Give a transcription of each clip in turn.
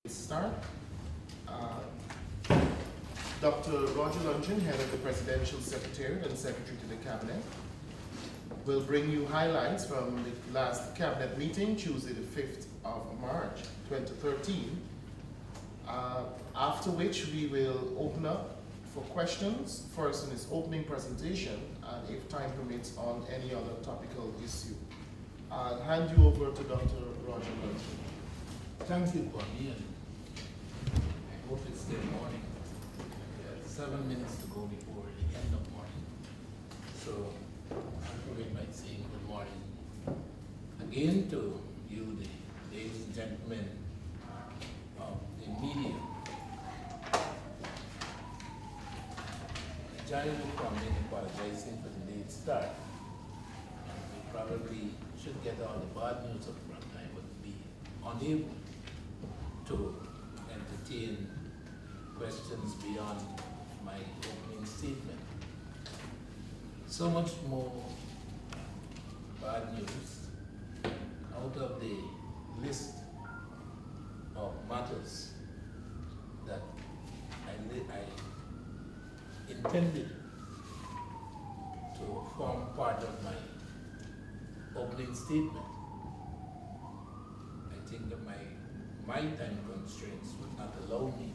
Start. Dr. Roger Luncheon, Head of the Presidential Secretariat and Secretary to the Cabinet, will bring you highlights from the last Cabinet meeting, Tuesday the 5th of March 2013, after which we will open up for questions, first in his opening presentation, and if time permits, on any other topical issue. I'll hand you over to Dr. Roger Luncheon. Thank you, Kwame, and I hope it's still morning. 7 minutes to go before the end of morning. So I'll begin by saying good morning again to you, the ladies and gentlemen of the media. Join me from apologizing for the late start. We probably should get all the bad news up front. I would be unable to entertain questions beyond my opening statement. So much more bad news out of the list of matters that I intended to form part of my opening statement. I think that my time constraints would not allow me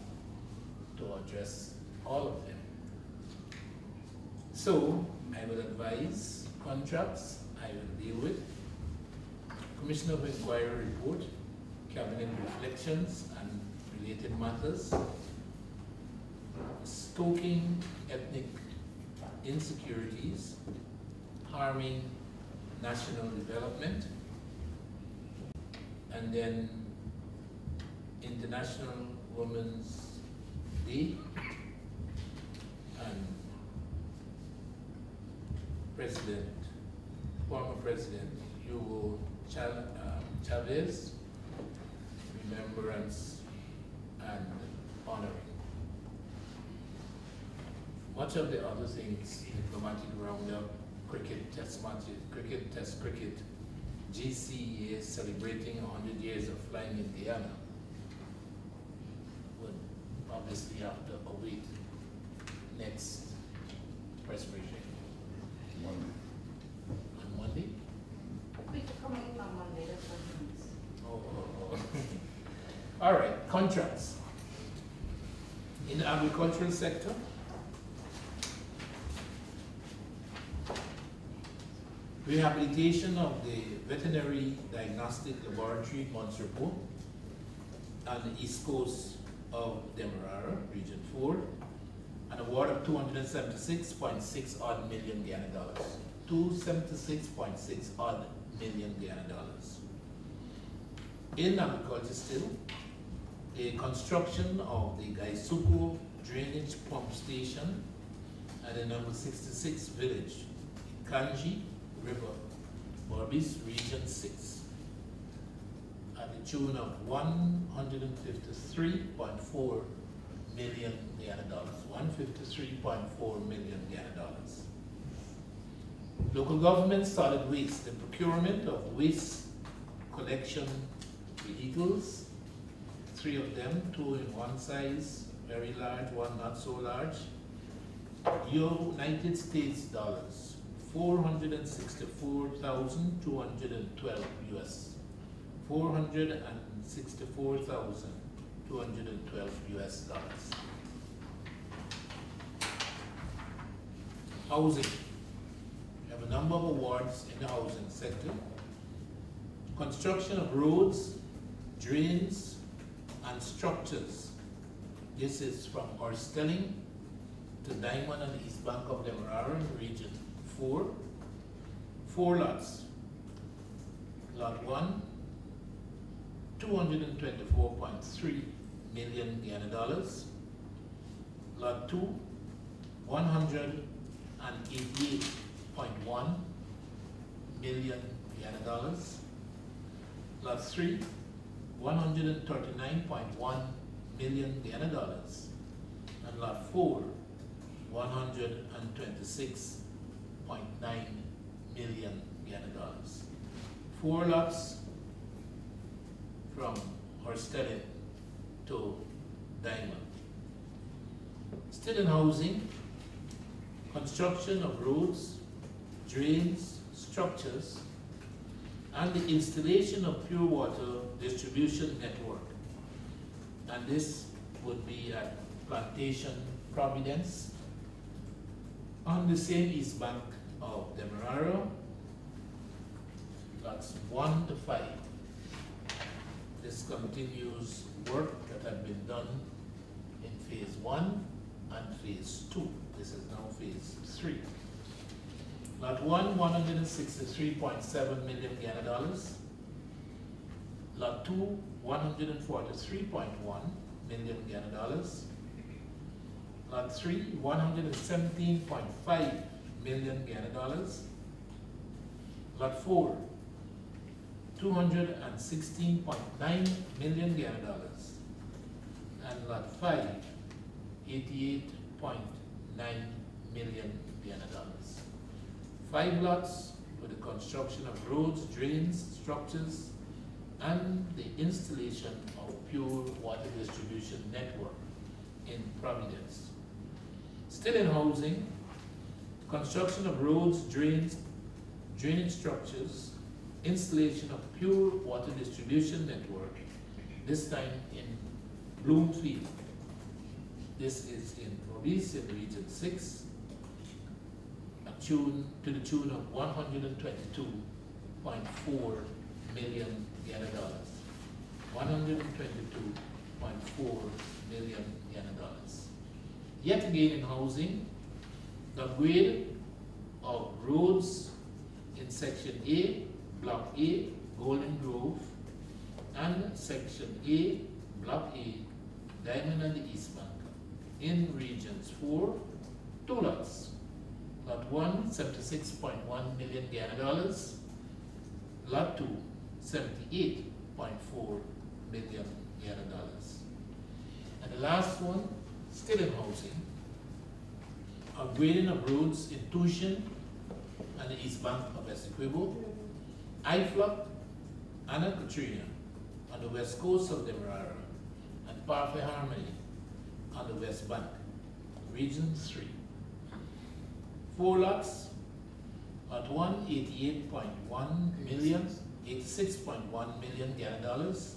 to address all of them. So I will advise contracts, I will deal with Commissioner of Inquiry report, Cabinet reflections and related matters, stoking ethnic insecurities, harming national development, and then International Women's Day, and former President Hugo Chavez, remembrance and honoring. Much of the other things, diplomatic roundup, cricket test matches, cricket, GCA celebrating 100 years of flying in Guyana, would obviously have to await next press briefing. Monday. On Monday? People coming in on Monday, that's what it means. Oh. All right, contracts. In the agricultural sector, rehabilitation of the Veterinary Diagnostic Laboratory Mons Report on the east coast of Demerara, Region 4, an award of $276.6 odd million Guyana dollars. $276.6 odd million Guyana dollars. In agriculture still, a construction of the Gaisuko drainage pump station at the number 66 village in Kanji River, Borbis, Region 6, at the tune of $153.4 million Guyana dollars. $153.4 million Guyana dollars. Local government solid waste, the procurement of waste collection vehicles, 3 of them, 2 in one size, very large, 1 not so large. United States dollars, 464,212 US. 464,212 US dollars. Housing. We have a number of awards in the housing sector. Construction of roads, drains, and structures. This is from Orstelling to Diamond on the east bank of Demerara, Region 4. 4 lots. Lot 1, $224.3 million Guyana dollars. Lot 2, $188.1 million Guyana dollars. Lot 3, $139.1 million Guyana dollars. And lot 4, $126.9 million Guyana dollars. 4 lots from Orstelling to Diamond. Still in housing, construction of roads, drains, structures, and the installation of pure water distribution network. And this would be at Plantation Providence on the same east bank of Demerara, lots 1 to 5. This continues work that had been done in phase 1 and phase 2. This is now phase 3. Lot 1, $163.7 million Ghana dollars. Lot 2, $143.1 million Ghana dollars. Lot 3, $117.5 million Ghana dollars. Lot 4, $216.9 million Ghana dollars. And Lot 5, $88.9 million Ghana dollars. 5 lots for the construction of roads, drains, structures, and the installation of pure water distribution network in Providence. Still in housing, construction of roads, drains, drainage structures, installation of pure water distribution network, this time in Bloomfield. This is in Province in Region 6, to the tune of $122.4 million Ghana dollars. $122.4 million Ghana dollars. Yet again in housing, the upgrade of roads in Section A, Block A, Golden Grove, and Section A, Block A, Diamond and the East Bank, in Regions 4, 2 lots. Lot 1, $76.1 million Ghana dollars. Lot 2, $78.4 million Ghana dollars. And the last one, still in housing, upgrading of roads in Tushin and the East Bank of Essequibo, Iflock, Anna Katrina on the west coast of Demerara, and Parfait Harmony on the west bank, Region 3. 4 lots, Lot 1, $88.1 million, $86.1 million Ghana dollars.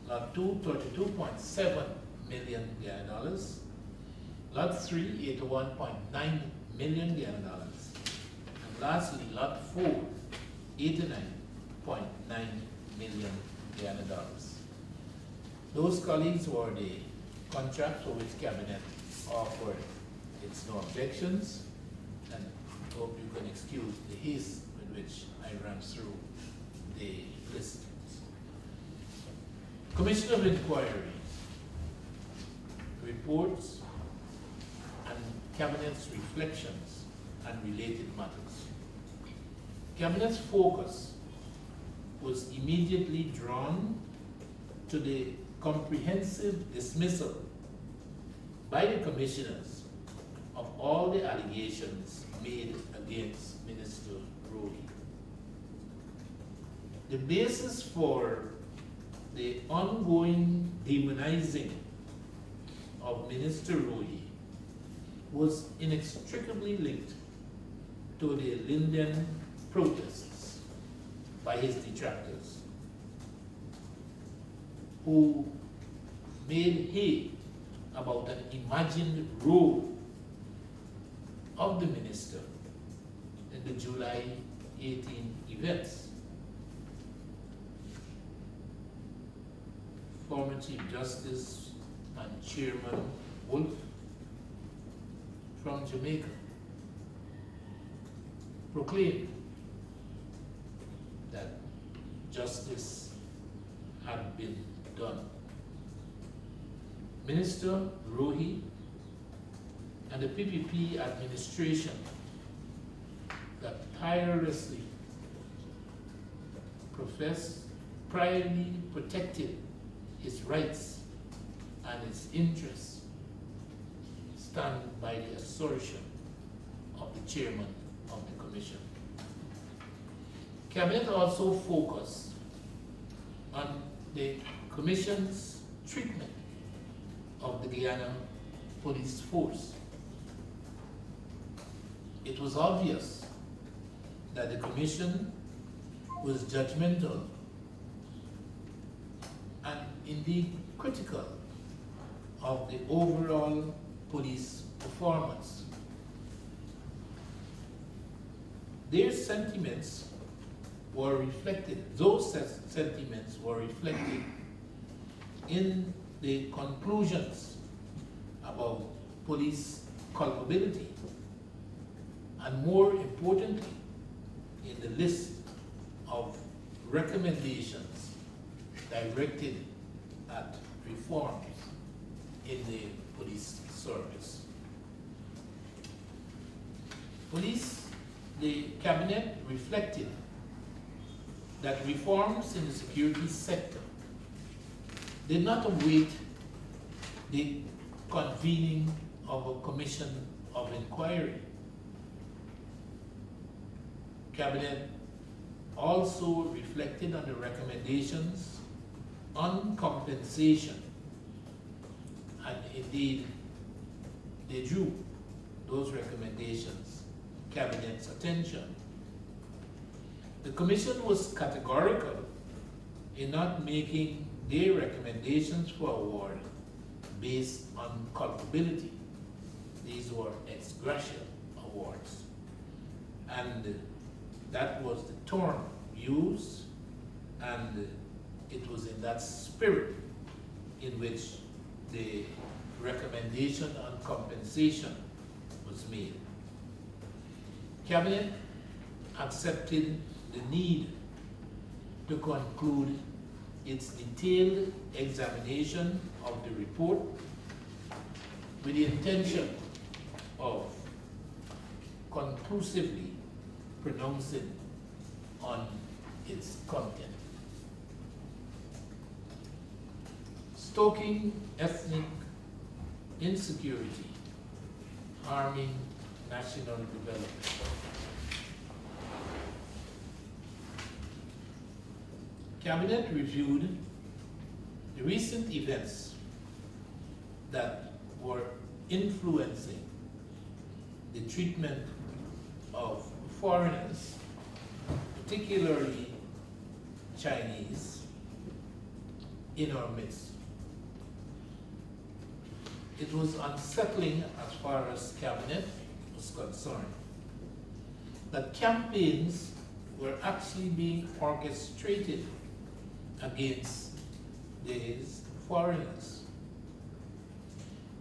Lot 2, $32.7 million Ghana dollars. Lot 3, $81.9 million Ghana dollars. And lastly, Lot 4, $89.9 million Ghana dollars. Those, colleagues, were the contracts for which Cabinet offered its no objections, and I hope you can excuse the haste with which I ran through the list. Commission of Inquiry, reports, and Cabinet's reflections and related matters. Cabinet's focus was immediately drawn to the comprehensive dismissal by the commissioners of all the allegations made against Minister Rohey. The basis for the ongoing demonizing of Minister Rohey was inextricably linked to the Linden protests by his detractors, who made hay about an imagined role of the minister in the July 18 events. Former Chief Justice and Chairman Wolf from Jamaica proclaimed that justice had been done. Minister Rohey and the PPP administration that tirelessly priorly protected his rights and his interests stand by the assertion of the chairman of the commission. Cabinet also focused on the commission's treatment of the Guyana police force. It was obvious that the commission was judgmental and indeed critical of the overall police performance. Their sentiments were reflected, those sentiments were reflected in the conclusions about police culpability, and more importantly, in the list of recommendations directed at reforms in the police service. The cabinet reflected that reforms in the security sector did not await the convening of a commission of inquiry. Cabinet also reflected on the recommendations on compensation, and indeed they drew those recommendations Cabinet's attention. The commission was categorical in not making their recommendations for award based on culpability. These were ex gratia awards, and that was the term used, and it was in that spirit in which the recommendation on compensation was made. Cabinet accepted the need to conclude its detailed examination of the report with the intention of conclusively pronouncing on its content. Stoking ethnic insecurity, harming national development. Cabinet reviewed the recent events that were influencing the treatment of foreigners, particularly Chinese, in our midst. It was unsettling as far as Cabinet was concerned that campaigns were actually being orchestrated against these foreigners.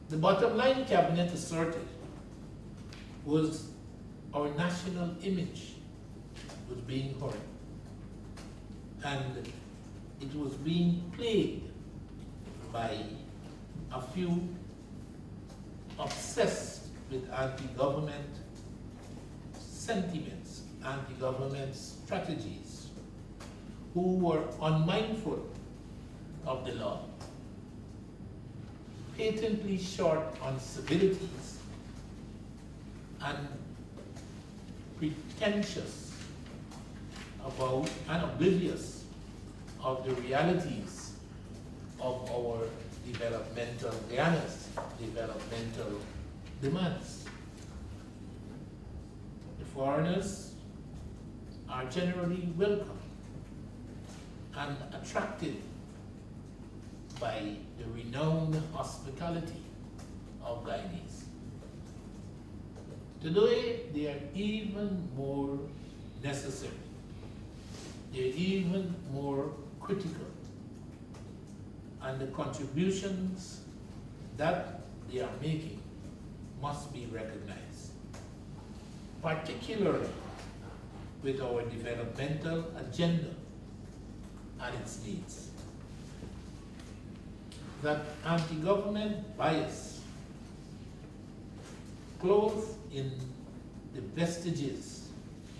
The bottom line, Cabinet asserted, was our national image was being hurt, and it was being plagued by a few obsessed with anti-government sentiments, anti-government strategies, who were unmindful of the law, patently short on civilities, and pretentious about and oblivious of the realities of our developmental demands. The foreigners are generally welcome and attracted by the renowned hospitality of Guyanese. Today, they are even more necessary. They're even more critical. And the contributions that they are making must be recognized, particularly with our developmental agenda and its needs. That anti-government bias, clothed in the vestiges,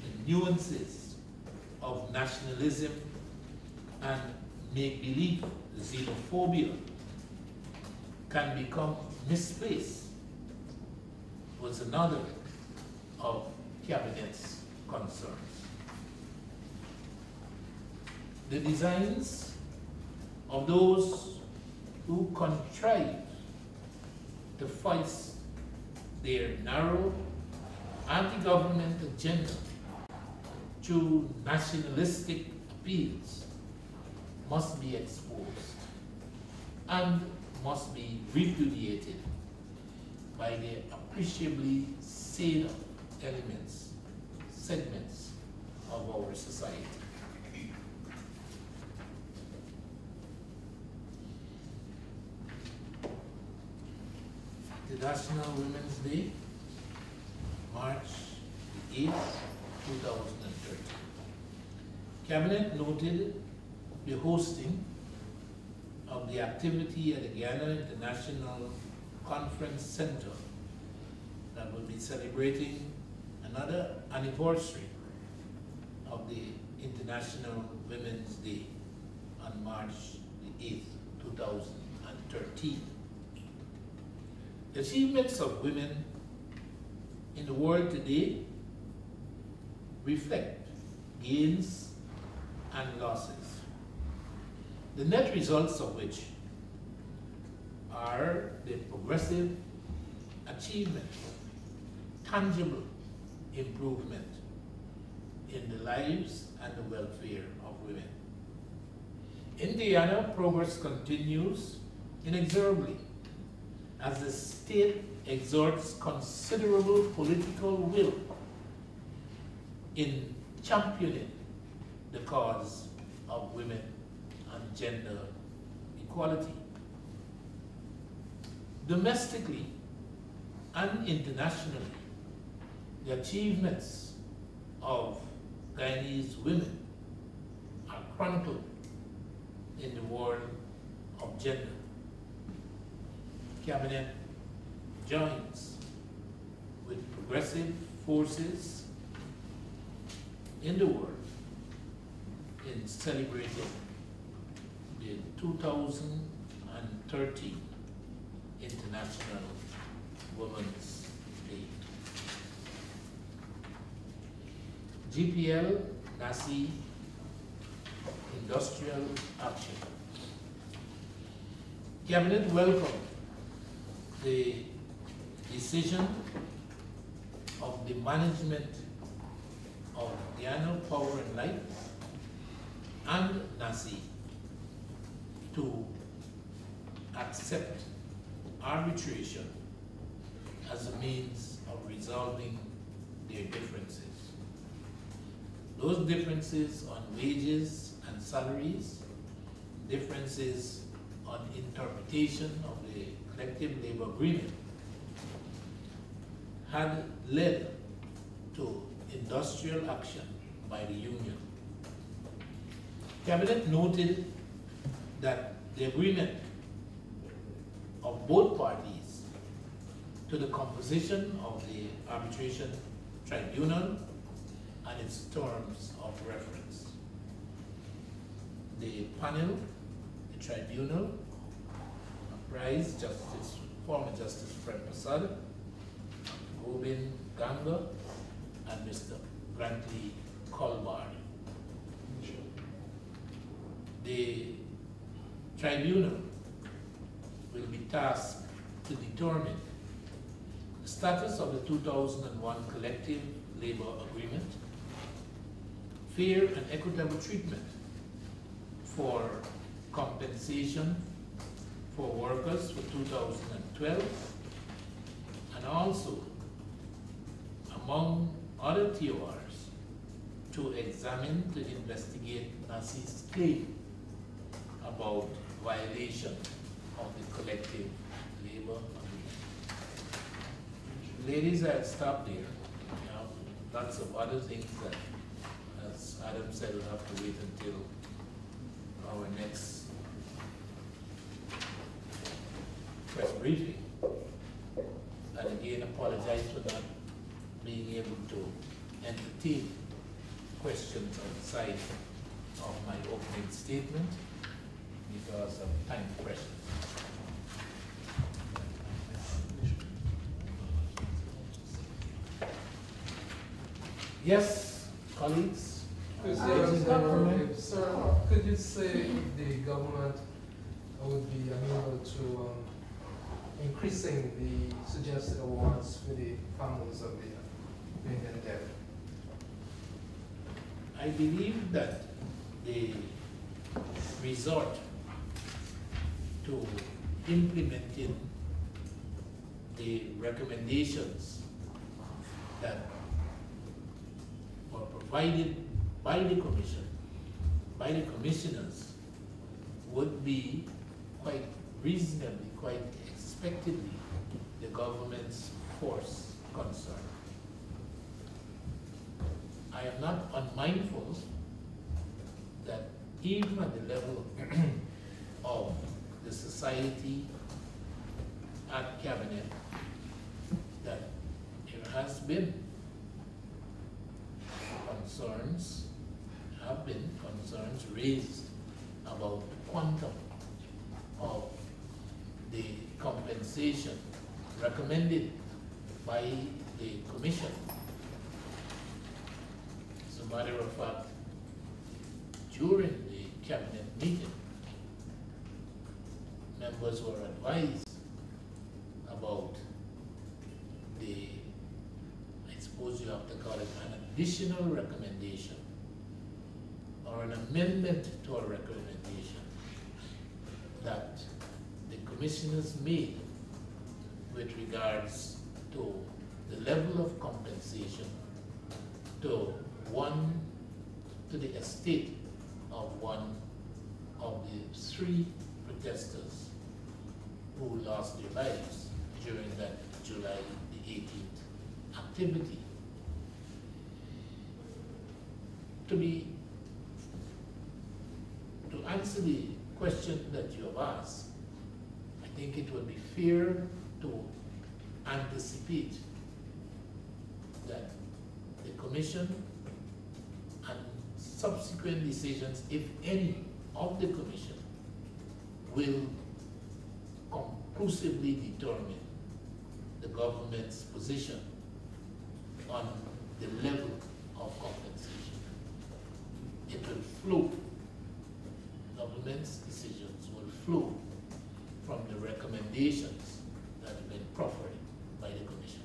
the nuances of nationalism and make-believe xenophobia, can become misplaced, was another of Cabinet's concerns. The designs of those who contrive to voice their narrow anti-government agenda through nationalistic appeals must be exposed and must be repudiated by the appreciably sane segments of our society. International Women's Day, March the 8th, 2013. Cabinet noted the hosting of the activity at the Guyana International Conference Center that will be celebrating another anniversary of the International Women's Day on March the 8th, 2013. The achievements of women in the world today reflect gains and losses, the net results of which are the progressive achievement, tangible improvement in the lives and the welfare of women. In Guyana, progress continues inexorably as the state exerts considerable political will in championing the cause of women and gender equality. Domestically and internationally, the achievements of Guyanese women are chronicled in the world of gender. Cabinet joins with progressive forces in the world in celebrating the 2013 International Women's Day. GPL NACI Industrial Action. Cabinet welcomed the decision of the management of Guyana Power and Light and NACI to accept arbitration as a means of resolving their differences. Those differences on wages and salaries, differences on interpretation of the collective labor agreement had led to industrial action by the union. Cabinet noted that the agreement of both parties to the composition of the arbitration tribunal and its terms of reference. The panel, the tribunal, comprised Justice, former Justice Fred Prasad, Gobind Ganga, and Mr. Grantley Colbard. The tribunal will be tasked to determine the status of the 2001 collective labor agreement, fair and equitable treatment for compensation for workers for 2012, and also, among other TORs, to examine, to investigate NACI's claim about violation of the collective labor agreement. Ladies, I'll stop there. Lots of other things that, as Adam said, we'll have to wait until our next press briefing. And again, apologize for not being able to entertain questions outside of my opening statement because of time pressure. Yes, colleagues? Sir, could you say if the government would be able to increase increasing the suggested awards for the families of the Indian dead? I believe that the resort to implementing the recommendations that were provided by the commission, by the commissioners, would be quite reasonably, quite expectedly, the government's force concern. I am not unmindful that even at the level of the society at cabinet, that there has been concerns, raised about the quantum of the compensation recommended by the commission. As a matter of fact, during the cabinet meeting, members were advised about the, I suppose you have to call it an additional recommendation or an amendment to a recommendation that the commissioners made with regards to the level of compensation to the estate of one of the 3 protesters who lost their lives during that July the 18th activity. To answer the question that you have asked, I think it would be fair to anticipate that the commission and subsequent decisions, if any, of the commission will conclusively determine the government's position on the level of compensation. It will flow, government's decisions will flow from the recommendations that have been proffered by the commission.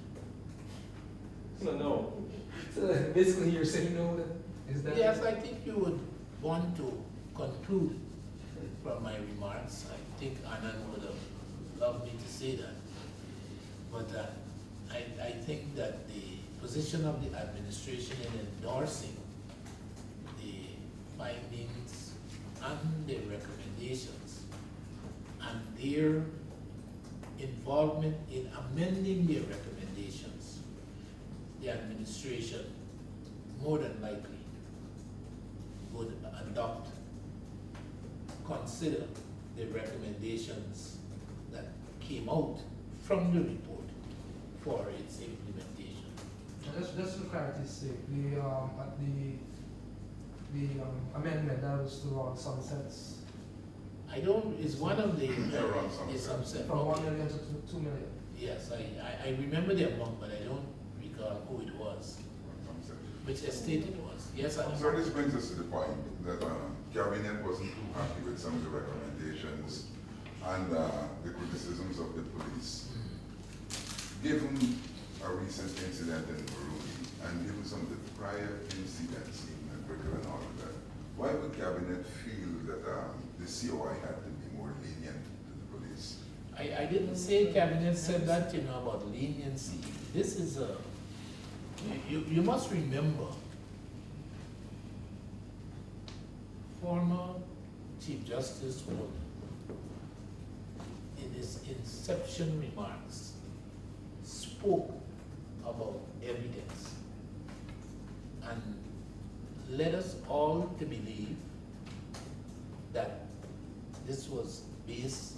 So no. So basically you're saying no then? Is that? Yes, I think you would want to conclude from my remarks. I think Anand would have loved me to say that. But I think that the position of the administration in endorsing the findings and the recommendations and their involvement in amending their recommendations, the administration more than likely would adopt, consider the recommendations that came out from the report for its implementation. Just for clarity's sake, the amendment that was to around sunsets. I don't, is one of the, around is Sunset. Sunset. From Okay. 1 million to 2 million. Yes, I remember the amount, but I don't recall who it was, which estate it was. Yes, I So this brings us to the point that cabinet wasn't too happy with some of the recommendations and the criticisms of the police. Given a recent incident in Burundi and given some of the prior incidents in Britain and all of that, why would cabinet feel that the COI had to be more lenient to the police? I didn't say cabinet said that, you know, about leniency. This is a, you must remember, former Chief Justice Wood, in his inception remarks, spoke about evidence and led us all to believe that this was based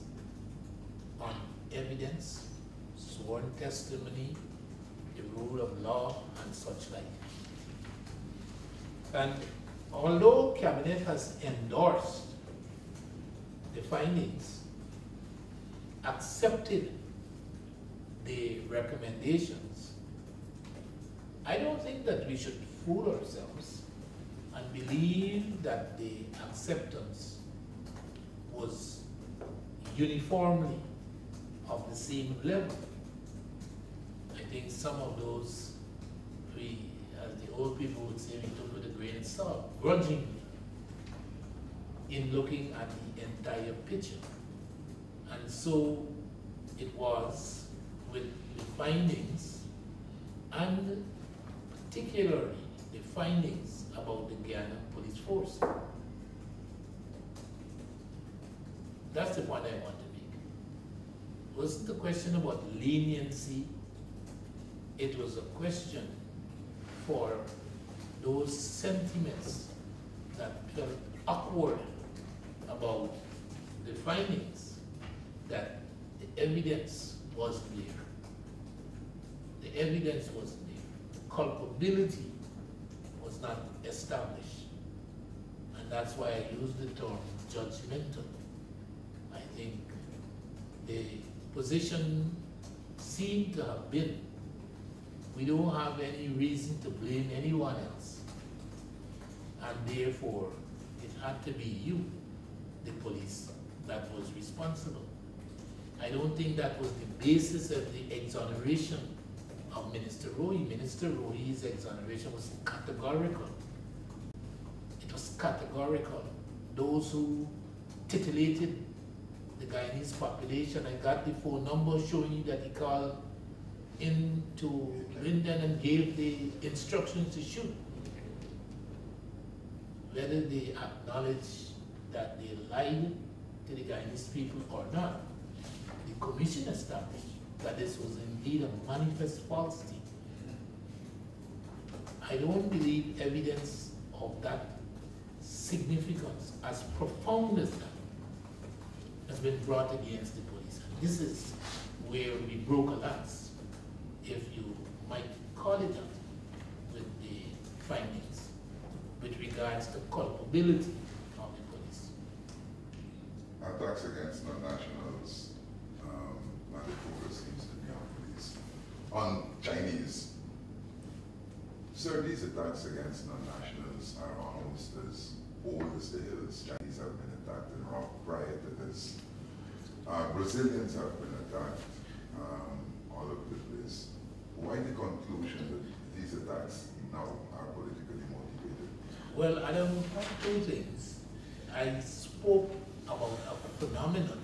on evidence, sworn testimony, the rule of law, and such like. And although Cabinet has endorsed the findings, accepted the recommendations, I don't think that we should fool ourselves and believe that the acceptance was uniformly of the same level. I think some of those, as the old people would say, we took with a grain of salt, grudgingly, in looking at the entire picture. And so it was with the findings, and particularly the findings about the Guyana Police Force. That's the point I want to make. It wasn't a question about leniency, it was a question for those sentiments that felt awkward about the findings, that the evidence wasn't there. The evidence wasn't there. The culpability was not established. And that's why I use the term judgmental. I think the position seemed to have been, we don't have any reason to blame anyone else. And therefore, it had to be you, the police, that was responsible. I don't think that was the basis of the exoneration of Minister Roy. Minister Roy's exoneration was categorical. It was categorical. Those who titillated the Guyanese population, I got the phone number showing you that he called into Linden and gave the instructions to shoot. Whether they acknowledge that they lied to the Guyanese people or not, the commission established that this was indeed a manifest falsity. I don't believe evidence of that significance, as profound as that, has been brought against the police. And this is where we broke a lance, if you might call it that, with the findings with regards to culpability of the police. Attacks against non-nationals, and the focus seems to be on police. On Chinese, sir, these attacks against non-nationals are almost as old as the hills. Chinese have been attacked in Iraq prior to this. Brazilians have been attacked all over the place. Why the conclusion that these attacks now are politically motivated? Well, I don't have two things. I spoke about a phenomenon.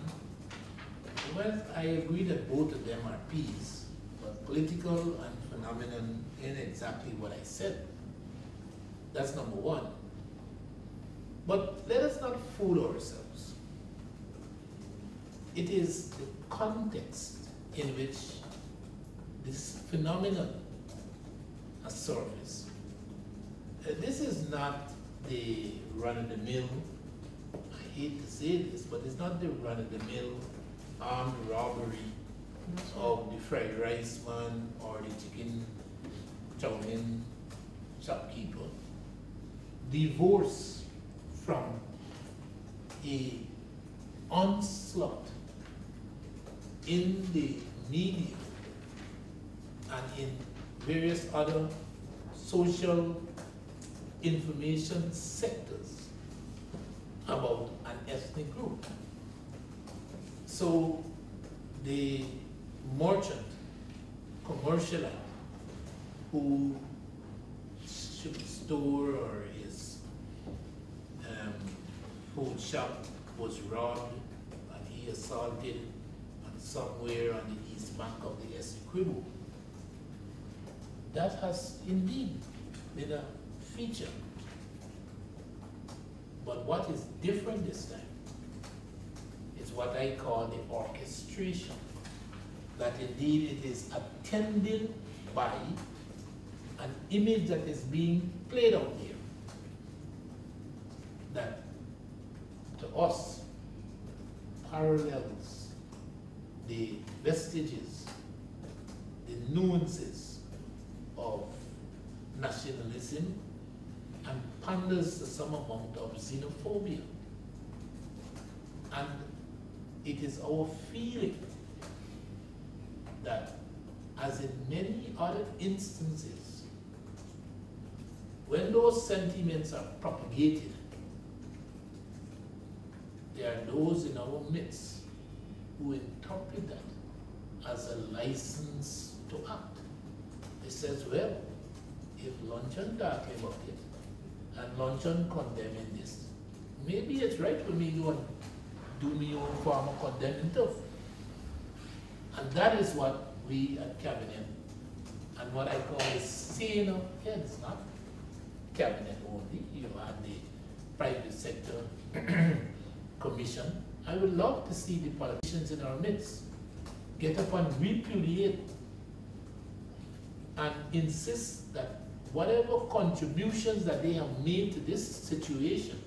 Well, I agree that both of them are P's, but political and phenomenon ain't exactly what I said. That's number one. But let us not fool ourselves. It is the context in which this phenomenon has surfaced. This is not the run-of-the-mill, I hate to say this, but it's not the run-of-the-mill armed robbery of the fried rice man or the chicken chow mein shopkeeper. Divorce from a onslaught in the media and in various other social information sectors about an ethnic group. So the merchant, commercialite, who should store or his food shop was robbed and he assaulted and somewhere on the east bank of the Essequibo. That has indeed been a feature. But what is different this time is what I call the orchestration. That indeed it is attended by an image that is being played out here. That to us parallels the vestiges, the nuances of nationalism and panders to some amount of xenophobia. And it is our feeling that, as in many other instances, when those sentiments are propagated, there are those in our midst who interpret that as a license to act. It says, well, if luncheon talking about it, and luncheon condemning this, maybe it's right for me to do my own form of condemning too. And that is what we at Cabinet, and what I call is saying of heads, not Cabinet only. You have the private sector commission. I would love to see the politicians in our midst get up and repudiate and insist that whatever contributions that they have made to this situation,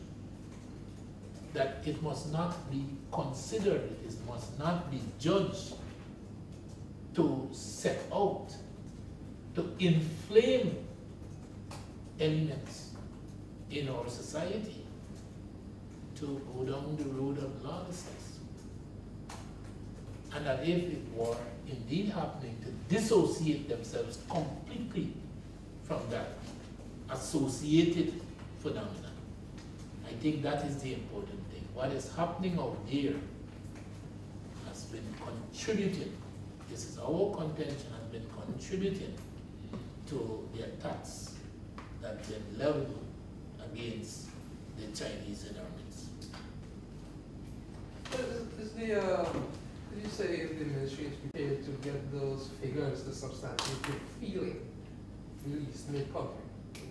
that it must not be considered, it must not be judged to set out to inflame elements in our society to go down the road of lawlessness. And that if it were indeed happening, to dissociate themselves completely from that associated phenomenon. I think that is the important thing. What is happening out there has been contributing, this is our contention, has been contributing to the attacks that have been leveled against the Chinese in our midst. Did you say if the ministry is prepared to get those figures, the substantive feeling released, made public?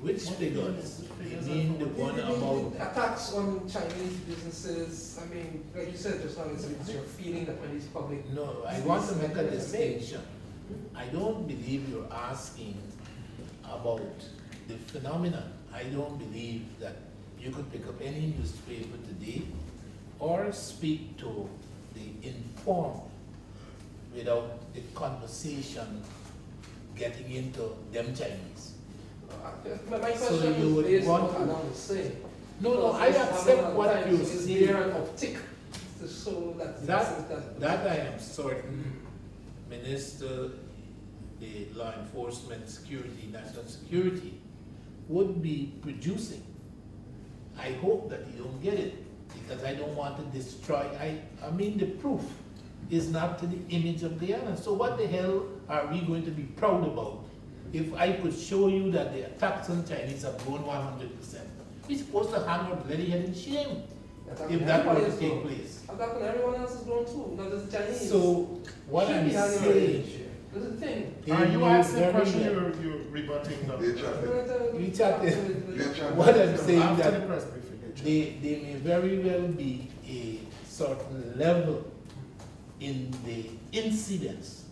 Which figures? You mean the one about attacks on Chinese businesses? I mean, like you said just now, it's your feeling that when it's public. No, I want to make a distinction. I don't believe you're asking about the phenomenon. I don't believe that you could pick up any newspaper today or speak to the informed without the conversation getting into them Chinese. My question So you would is based on want what to- Adam was saying. No, I accept what you're Is saying. there an uptick to show that That I am certain Minister, the law enforcement, security, national security would be producing. I hope that you don't get it because I don't want to destroy. I mean the proof is not to the image of Guyana. So what the hell are we going to be proud about if I could show you that the attacks on Chinese have grown 100%? We're supposed to hang our bloody head in shame if that were to take place. Attacking everyone else is grown too, not just the Chinese. So what I'm saying, this is the thing. Are you asking a very question well. you're rebutting? They chatted. We chatted. They chatted. What I'm saying After the that press briefing, they chatted. they may very well be a certain level in the incidents.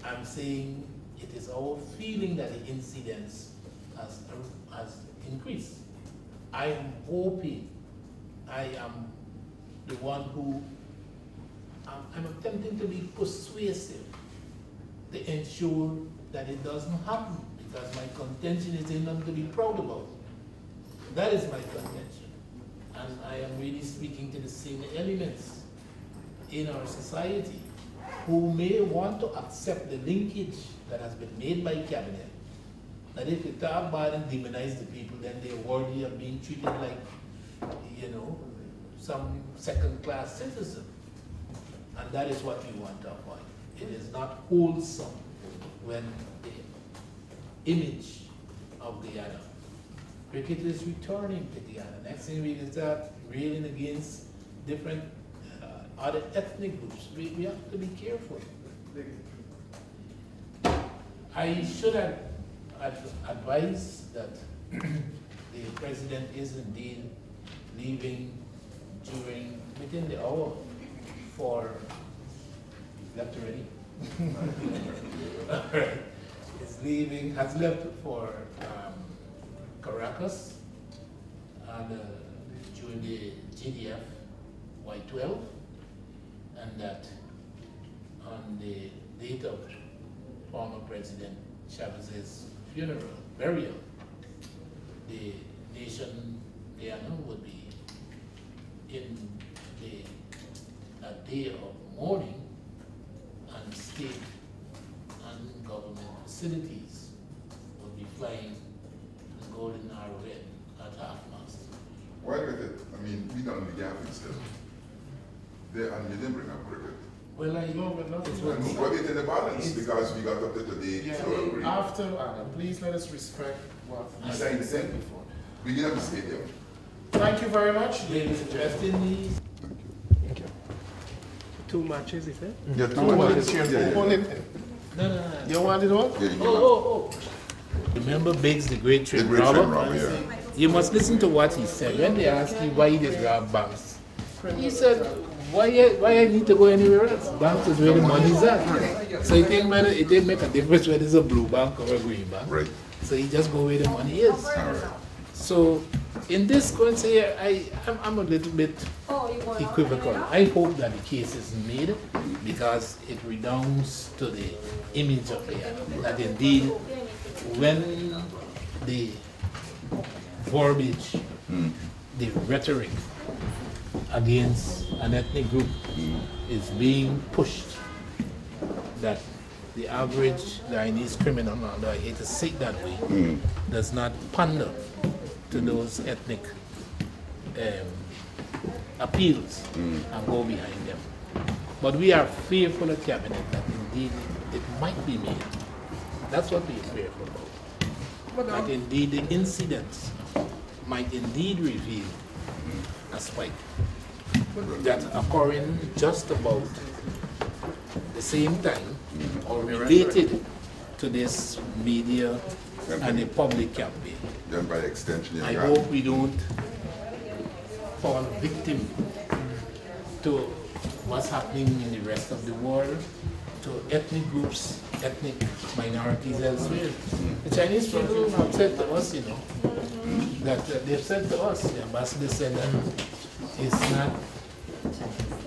I'm saying it is our feeling that the incidents has increased. I am hoping, I am the one who, I'm attempting to be persuasive to ensure that it doesn't happen because my contention is enough to be proud about. That is my contention. And I am really speaking to the same elements in our society who may want to accept the linkage that has been made by cabinet, that if you talk bad and demonize the people, then they're worthy of being treated like, you know, some second-class citizen. And that is what we want to avoid. It is not wholesome when the image of Guyana, cricket is returning to Guyana. Next thing we start railing against different other ethnic groups. We have to be careful. I should have advised that the president is indeed leaving within the hour for, left already? All right. Is leaving, has left for Caracas and during the GDF Y12, and that on the date of former President Chavez's burial, the nation Guyana would be in a day of mourning, and state and government facilities would be flying the Golden Arrowhead at half-mast. Why with it? I mean, we don't the gap still. They and you didn't bring up cricket. Well, No, with nothing. It's Put it in the balance because we got up to today Yeah, to agree. after Adam, please let us respect what I he said. said before. We get up the stadium. Thank you very much. Ladies and gentlemen, Thank you. 2 matches, is it? Yeah, Hold it, Chair. yeah. Hold it. no. You want it all? Yeah, you Oh. Remember Biggs, the great The train great robber? train robber, yeah. You must listen to what he said. When they asked him why he did rob banks, he said, why I need to go anywhere else? Banks is where the money's at. So it didn't make a difference whether it's a blue bank or a green bank. Right. So he just go where the money is. All right. So in this case here, I'm a little bit equivocal. I hope that the case is made because it redounds to the image of Guyana. That indeed, when the verbiage, the rhetoric against an ethnic group is being pushed, that the average Guyanese criminal, although I hate to say it that way, does not pander to those ethnic appeals and go behind them. But we are fearful at Cabinet that indeed it might be made. That's what we are fearful about. That indeed the incidents might indeed reveal a spike that occurring just about the same time or related to this media and the public campaign. Then by extension, I hope we don't fall victim to what's happening in the rest of the world, to ethnic groups, ethnic minorities elsewhere. The Chinese people have said to us, that they've said to us, the ambassador said that it's not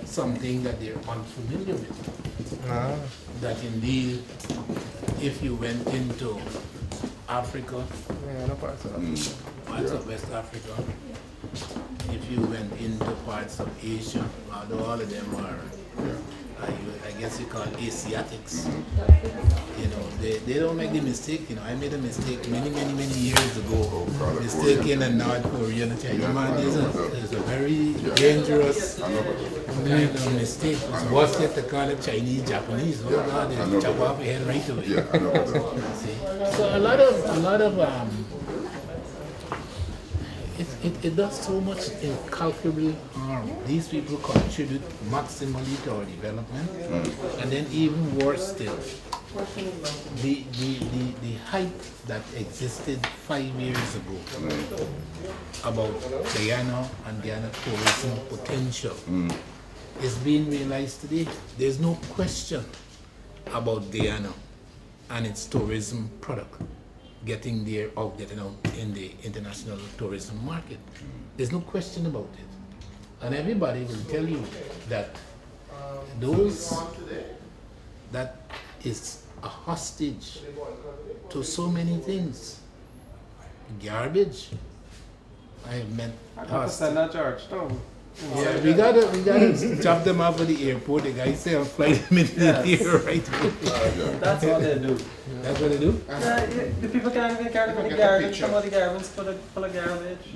something that they're unfamiliar with. That indeed, if you went into Africa, parts of West Africa, if you went into parts of Asia, although all of them are, I guess you call Asiatics, they don't make the mistake. I made a mistake many years ago, mistaking a North Korean and Chinese man. It's a very dangerous kind of mistake. It's worse yet to call it Chinese, Japanese. Oh God, they chop off your head right away. See? So a lot of it does so much incalculable harm. These people contribute maximally to our development, and then even worse still, the hype that existed 5 years ago about Guyana and Guyana tourism potential is being realized today. There's no question about Guyana and its tourism product getting out in the international tourism market. There's no question about it. And everybody will tell you that that is a hostage to so many things. Garbage. I have met Georgetown. Yeah, we gotta drop them off at the airport. The guy say I'll fly them into the air right away. That's what they do. That's what they do? The people can't even carry the garbage. Some of the garbage full of garbage.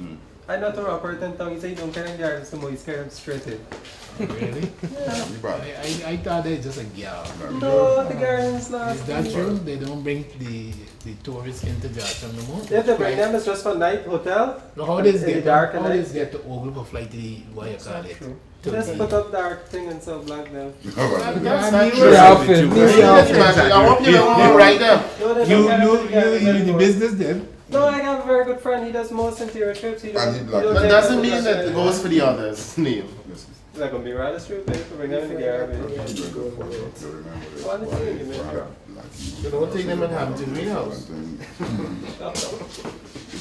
I know to Robert in town, he said he don't carry garbage no more, he's carrying them straight in. Really? I thought they're just a gal. No, the gardens not. Is that true? They don't bring the tourists into Georgetown no more? If they bring them, it's just for night hotel. No, how does get to Ogle for flight to the, what you call it? Just put up dark thing and so black them. That's not true. I hope you don't right there. You the business then? No, I have a very good friend. He does most interior trips. He don't That doesn't mean that it goes for the others, Neil. Is that going to be right? That's true, babe. Bring them in the garbage. You don't take them and have it in the greenhouse.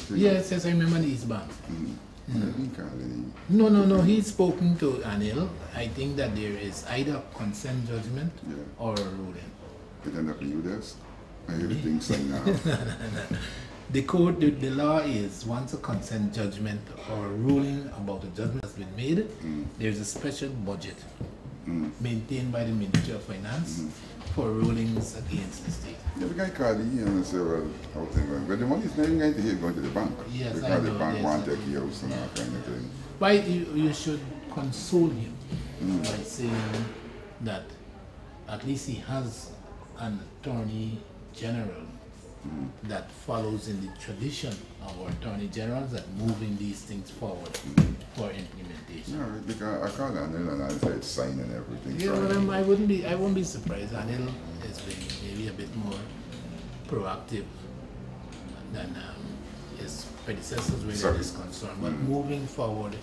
Yes, I remember the East Bank. No, he's spoken to Anil. I think that there is either a consent judgment or a ruling. It end up in you this? I hear the thing saying now. The law is once a consent judgment or a ruling about a judgment has been made, there's a special budget maintained by the Ministry of Finance for rulings against the state. Yeah, the guy called you and said, well, how things going? But the money's not even going to here going to the bank. Yes, because I know, the bank yes, won't take you out and all kind of thing. But you should console him by saying that at least he has an attorney general that follows in the tradition of our attorney generals that moving these things forward for implementation. Yeah, because I called Anil and I said sign and everything. Yeah, so but I wouldn't be surprised. Anil has been maybe a bit more proactive than his predecessors where that is concerned. But moving forward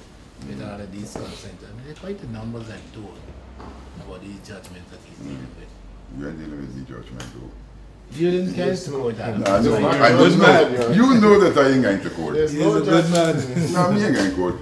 with all of these consents, I mean, there are quite the numbers I'm told about these judgments that he's dealing with. You are dealing with the judgment though. You didn't care to go with that. No, I know, He's a I good know. man, You know that I ain't going to court. There's He's no a good judgment. man. No, me ain't going to court.